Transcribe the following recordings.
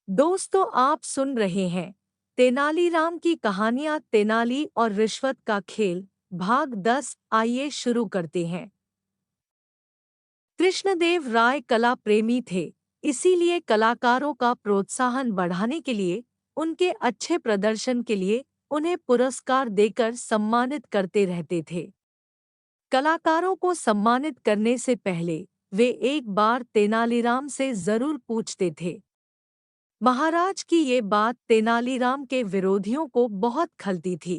दोस्तों, आप सुन रहे हैं तेनालीराम की कहानियां तेनाली और रिश्वत का खेल भाग 10। आइए शुरू करते हैं। कृष्णदेव राय कला प्रेमी थे, इसीलिए कलाकारों का प्रोत्साहन बढ़ाने के लिए, उनके अच्छे प्रदर्शन के लिए उन्हें पुरस्कार देकर सम्मानित करते रहते थे। कलाकारों को सम्मानित करने से पहले वे एक बार तेनालीराम से जरूर पूछते थे। महाराज की ये बात तेनालीराम के विरोधियों को बहुत खलती थी।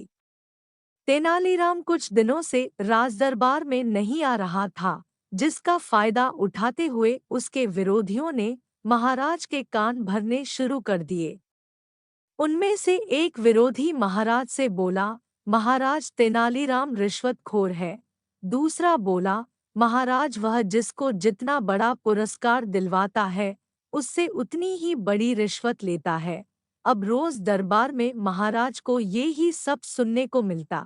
तेनालीराम कुछ दिनों से राजदरबार में नहीं आ रहा था, जिसका फायदा उठाते हुए उसके विरोधियों ने महाराज के कान भरने शुरू कर दिए। उनमें से एक विरोधी महाराज से बोला, महाराज तेनालीराम रिश्वतखोर है। दूसरा बोला, महाराज वह जिसको जितना बड़ा पुरस्कार दिलवाता है, उससे उतनी ही बड़ी रिश्वत लेता है। अब रोज दरबार में महाराज को ये ही सब सुनने को मिलता,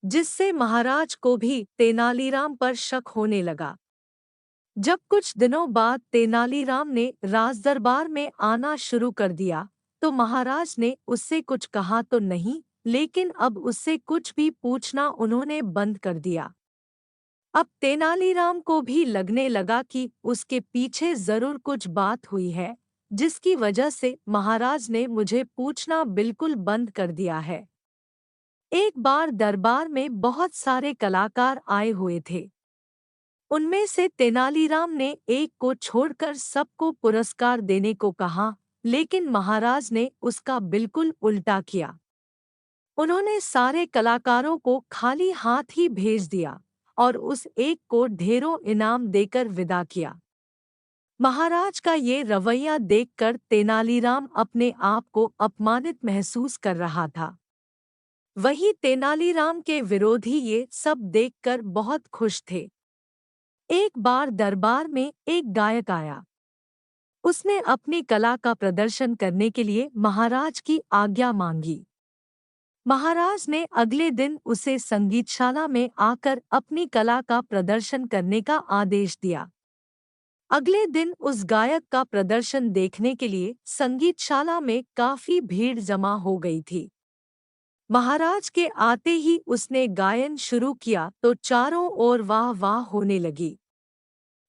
जिससे महाराज को भी तेनालीराम पर शक होने लगा। जब कुछ दिनों बाद तेनालीराम ने राजदरबार में आना शुरू कर दिया, तो महाराज ने उससे कुछ कहा तो नहीं, लेकिन अब उससे कुछ भी पूछना उन्होंने बंद कर दिया। अब तेनालीराम को भी लगने लगा कि उसके पीछे जरूर कुछ बात हुई है, जिसकी वजह से महाराज ने मुझे पूछना बिल्कुल बंद कर दिया है। एक बार दरबार में बहुत सारे कलाकार आए हुए थे। उनमें से तेनालीराम ने एक को छोड़कर सबको पुरस्कार देने को कहा, लेकिन महाराज ने उसका बिल्कुल उल्टा किया। उन्होंने सारे कलाकारों को खाली हाथ ही भेज दिया और उस एक को ढेरों इनाम देकर विदा किया। महाराज का ये रवैया देखकर तेनालीराम अपने आप को अपमानित महसूस कर रहा था। वही तेनालीराम के विरोधी ये सब देखकर बहुत खुश थे। एक बार दरबार में एक गायक आया। उसने अपनी कला का प्रदर्शन करने के लिए महाराज की आज्ञा मांगी। महाराज ने अगले दिन उसे संगीतशाला में आकर अपनी कला का प्रदर्शन करने का आदेश दिया। अगले दिन उस गायक का प्रदर्शन देखने के लिए संगीतशाला में काफी भीड़ जमा हो गई थी। महाराज के आते ही उसने गायन शुरू किया तो चारों ओर वाह वाह होने लगी।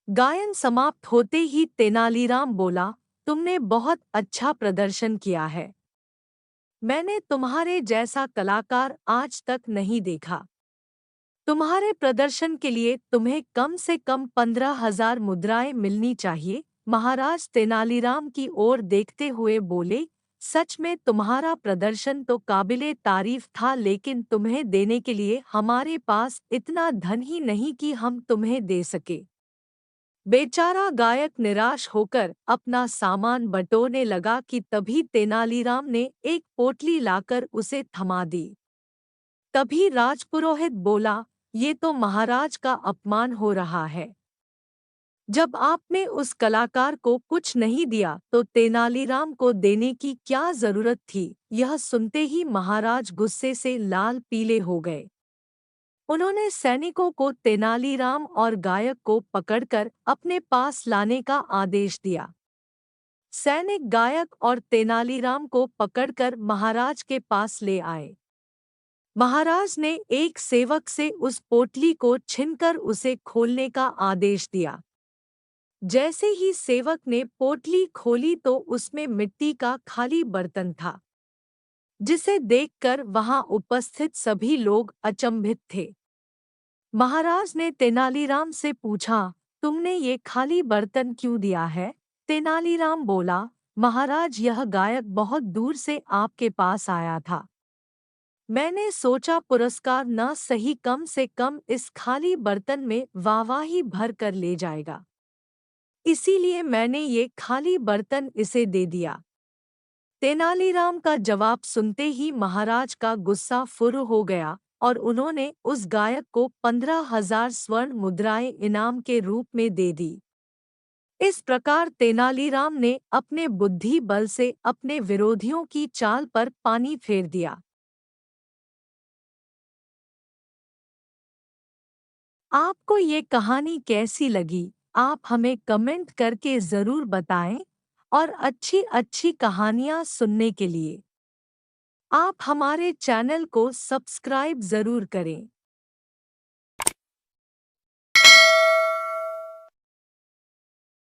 गायन समाप्त होते ही तेनालीराम बोला, तुमने बहुत अच्छा प्रदर्शन किया है। मैंने तुम्हारे जैसा कलाकार आज तक नहीं देखा। तुम्हारे प्रदर्शन के लिए तुम्हें कम से कम 15,000 मुद्राएं मिलनी चाहिए। महाराज तेनालीराम की ओर देखते हुए बोले, सच में तुम्हारा प्रदर्शन तो काबिले तारीफ था, लेकिन तुम्हें देने के लिए हमारे पास इतना धन ही नहीं कि हम तुम्हें दे सके। बेचारा गायक निराश होकर अपना सामान बटोरने लगा कि तभी तेनालीराम ने एक पोटली लाकर उसे थमा दी। तभी राजपुरोहित बोला, ये तो महाराज का अपमान हो रहा है। जब आपने उस कलाकार को कुछ नहीं दिया तो तेनालीराम को देने की क्या जरूरत थी। यह सुनते ही महाराज गुस्से से लाल पीले हो गए। उन्होंने सैनिकों को तेनालीराम और गायक को पकड़कर अपने पास लाने का आदेश दिया। सैनिक गायक और तेनालीराम को पकड़कर महाराज के पास ले आए। महाराज ने एक सेवक से उस पोटली को छीनकर उसे खोलने का आदेश दिया। जैसे ही सेवक ने पोटली खोली तो उसमें मिट्टी का खाली बर्तन था, जिसे देखकर वहां उपस्थित सभी लोग अचंभित थे। महाराज ने तेनालीराम से पूछा, तुमने ये खाली बर्तन क्यों दिया है? तेनालीराम बोला, महाराज यह गायक बहुत दूर से आपके पास आया था। मैंने सोचा पुरस्कार न सही कम से कम इस खाली बर्तन में वाहवाही भर कर ले जाएगा, इसीलिए मैंने ये खाली बर्तन इसे दे दिया। तेनालीराम का जवाब सुनते ही महाराज का गुस्सा फुर हो गया और उन्होंने उस गायक को 15,000 स्वर्ण मुद्राएं इनाम के रूप में दे दी। इस प्रकार तेनालीराम ने अपने बुद्धि बल से अपने विरोधियों की चाल पर पानी फेर दिया। आपको ये कहानी कैसी लगी? आप हमें कमेंट करके ज़रूर बताएं और अच्छी अच्छी कहानियाँ सुनने के लिए आप हमारे चैनल को सब्सक्राइब ज़रूर करें।